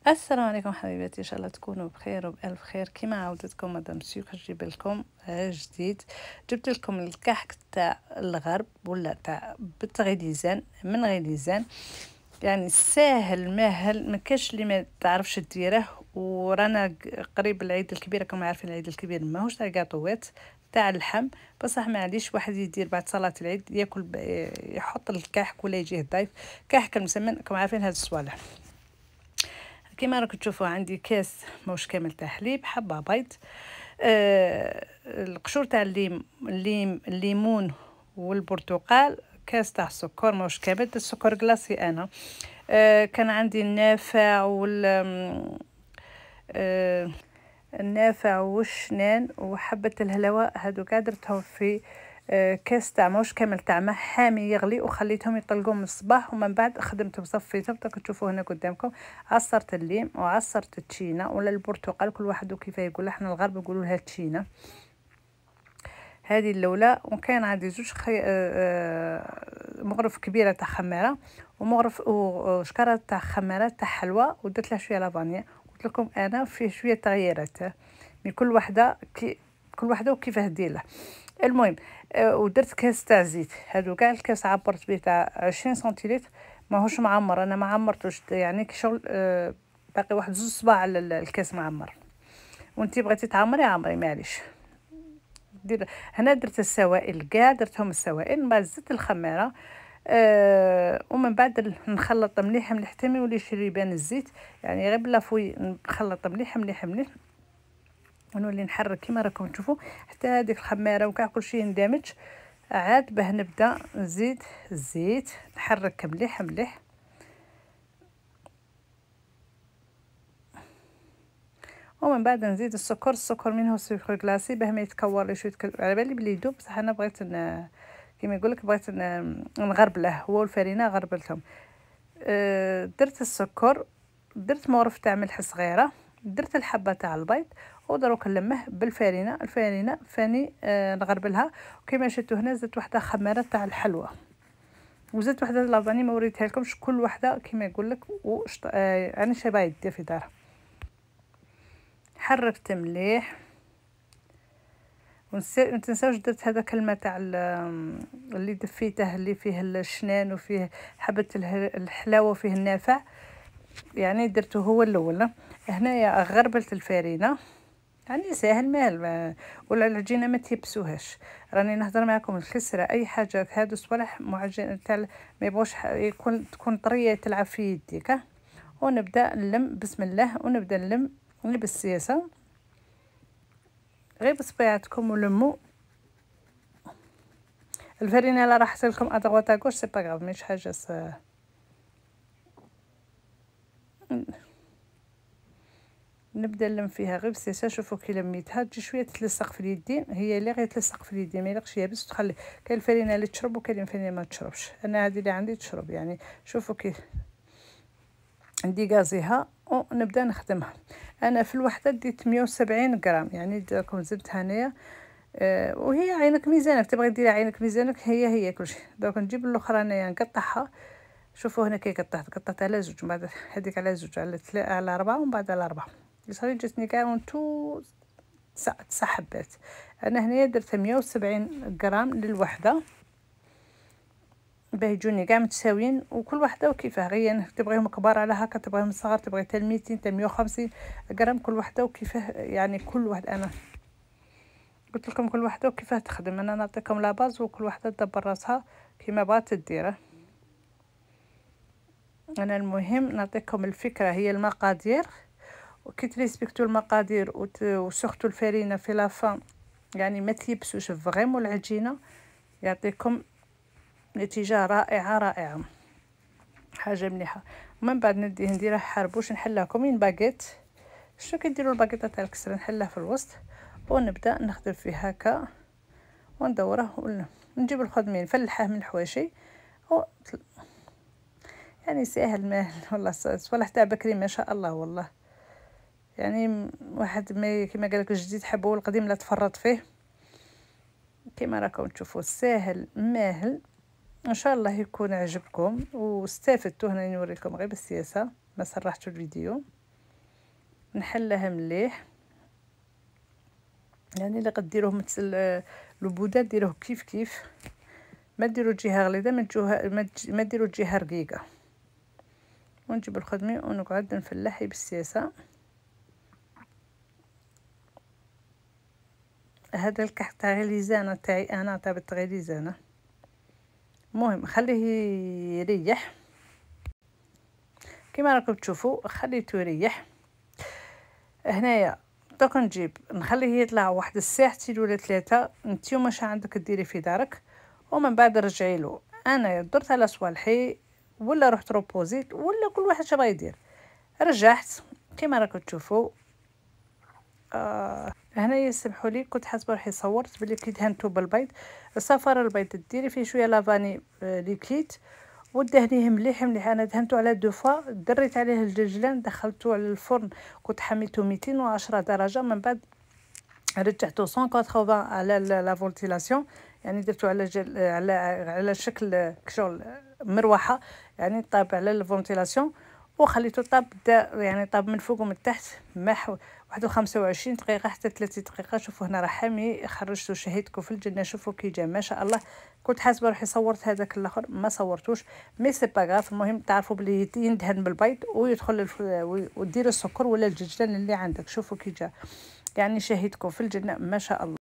السلام عليكم حبيباتي، ان شاء الله تكونوا بخير وبألف خير. كيما عودتكم مدام سيوك نجيب لكم جديد. جبت لكم الكحك تاع الغرب ولا تاع بالتغليزان من غليزان، يعني ساهل ماهل، ما كاش اللي ما تعرفش ديره. ورانا قريب العيد الكبير، راكم عارفين العيد الكبير ماهوش تاع الكاطوات تاع اللحم، بصح ما عاديش واحد يدير بعد صلاة العيد ياكل يحط الكحك ولا يجيه ضيف كحك المسمن. راكم عارفين هاد الصوالح. كما راكم تشوفوا عندي كاس موش كامل تاع حليب، حبه بيض، القشور تاع الليمون والبرتقال، كاس تاع السكر موش كامل، السكر كلاصي انا. كان عندي النافع آه النافع والشنان وحبة الهلوى، هادو كاع درتهم في كاس تاع موش كامل تاع ماء حامي يغلي، وخليتهم يطلقوا من الصباح، ومن بعد خدمتهم صفيتهم تشوفوا هنا قدامكم. عصرت الليم وعصرت التشينه ولا البرتقال، كل واحد وكيف يقول، احنا الغرب يقولوا لها التشينه. هذه الاولى. وكان عندي زوج مغرف كبيره تاع خماره، ومغرف وشكاره تاع خماره تاع حلوى، ودرت لها شويه لافانيا. قلت لكم انا فيه شويه تغييرات من كل وحده كل وحده وكيفاه ديرها. المهم ودرت كاس تاع زيت، هادو كاع الكاس عبرت به تاع 20 سنتيلتر، ماهوش معمر، انا ما عمرتوش، يعني كشغل باقي واحد زوج صباع على الكاس معمر. وانتي بغيتي تعمري عمري معليش دير. هنا درت السوائل كاع، درتهم السوائل، من بعد زدت الخميره، ومن بعد نخلط مليح مليح حتى ما يوليش يبان الزيت، يعني غير بلا فوي نخلط مليح مليح مليح، ونولي نحرك كيما راكم تشوفوا حتى هذيك الخميره وكاع كلشي يندمج. عاد باه نبدا نزيد الزيت، نحرك مليح مليح، ومن بعد نزيد السكر منه سكر كلاصي باه ما يتكور لي شويه على بالي بلي يذوب، بصح انا بغيت كيما يقول لك بغيت نغربله، هو والفرينه غربلتهم. درت السكر، درت مغرف تاع ملح صغيره، درت الحبه تاع البيض، ودروك نلمه بالفرينه. الفرينه فاني نغربلها. وكما شفتوا هنا زدت واحده خماره تاع الحلوى، وزدت واحده لافاني ما وريتها لكمش، كل واحده كيما يقول لك انا شابه يدي في دارها. حركت مليح، ما تنساوش درت هذاك الماء تاع اللي دفيته، اللي فيه الشنان وفيه حبه الحلاوه وفيه النافع، يعني درته هو الاول. هنايا غربلت الفرينه، يعني ساهل مال ولا العجينه ما تيبسوهاش. راني نهضر معكم الكسره اي حاجه هادو صوالح معجن تاع ما يبغوش تكون طريه تلعب في يديك. ونبدا نلم بسم الله، ونبدا نلم بالسياسه، غير بصبيعتكم ولموا الفرينه. لا راح لكم ادغوات كوش سي با غاف، مش حاجه نبدا نلم فيها غير بسيسه. شوفوا كي لميتها تجي شويه تلصق في اليدين، هي اللي غير تلصق في اليدين، ما يلقش يابس وتخلي. كاين الفرينه اللي تشرب وكاين الفرينه ما تشربش، انا هذه اللي عندي تشرب يعني. شوفوا كي عندي غازيها ونبدا نخدمها. انا في الوحده ديت 170 غرام، يعني راكم زدتها هنايا. وهي عينك ميزانك، تبغي ديري عينك ميزانك، هي كلشي. دونك نجيب الاخرى انايا نقطعها. شوفوا هنا كي قطعت على زوج، من بعد هذيك على زوج، على 4، ومن بعد على 4. صافي جاتني كاع تو 9 حبات. انا هنايا درت 170 غرام للوحده باه يجوني كاع متساويين، وكل وحده وكيفاه. غير تبغيهم كبار على هكا، تبغيهم صغار، تبغي حتى 200 حتى 150 غرام، كل وحده وكيفاه. يعني كل واحد انا قلت لكم كل وحده وكيفاه تخدم، انا نعطيكم لا باز وكل وحده تدبر راسها كيما بغات ديره. انا المهم نعطيكم الفكره، هي المقادير، وكي تريسبكتو المقادير وسختو الفرينه في لافان، يعني ما تيبسوش فريمون العجينه، يعطيكم نتيجه رائعه رائعه، حاجه مليحه. ومن بعد نديرها حربوش، نحلها كومين باكيت. شنو كيديروا الباكيطه تاع الكسره، نحلها في الوسط ونبدا نخدم فيه هكا وندوره، نجيب الخدمين نفلحه من الحواشي يعني ساهل ماهل والله. صوالح تاع بكري ما شاء الله والله، يعني واحد ما كيما قالك الجديد حبه والقديم لا تفرط فيه. كما راكم تشوفوا ساهل ماهل، ان شاء الله يكون عجبكم واستفدتوا. هنا نوريكم غير بالسياسه، ما سرحتوا الفيديو. نحلها مليح. يعني اللي غديروه مثل البوده ديروه كيف كيف، ما ديروا جهه غليظه، ما ديروا جهه رقيقه. ونجيب الخدمي ونقعد نفلحي بالسياسه. هذا الكحك تاع ليزانه تاعي انا، تاع ليزانه. المهم خليه يريح كما راكم تشوفوا، خليته يريح. هنايا دوك نجيب نخليه يطلع واحد الساعتين ولا 3. نتيوما شا عندك ديري في دارك، ومن بعد رجعي له. انا درت على صوالحي ولا رحت روبوزيت ولا كل واحد شبغى يدير. رجعت كما راكم تشوفوا. هنايا سمحوا لي، كنت حاسبه روحي صورت بلي كي دهنتو بالبيض، صفر البيض ديري فيه شويه لافاني ليكيد ودهنيه مليح مليح. انا دهنتو على 2 فوا، دريت عليه الجلجلان، دخلته على الفرن، كنت حميته 210 درجه. من بعد رجعته 180 على لا فونتيلاسيون، يعني درتو على على شكل كشغل مروحه، يعني طاب على الفونتيلاسيون، وخليته طاب يعني طاب من فوق ومن تحت مع 25 دقيقه حتى 30 دقيقه. شوفوا هنا راه حامي، خرجته شهيتكم في الجنه. شوفوا كي جا ما شاء الله. كنت حاسبه روحي صورت هذاك الاخر، ما صورتوش، مي سي با غاف. المهم تعرفوا بلي يندهن بالبيض ويدخل ودير السكر ولا الجلجلان اللي عندك. شوفوا كي جا، يعني شهيتكم في الجنه ما شاء الله.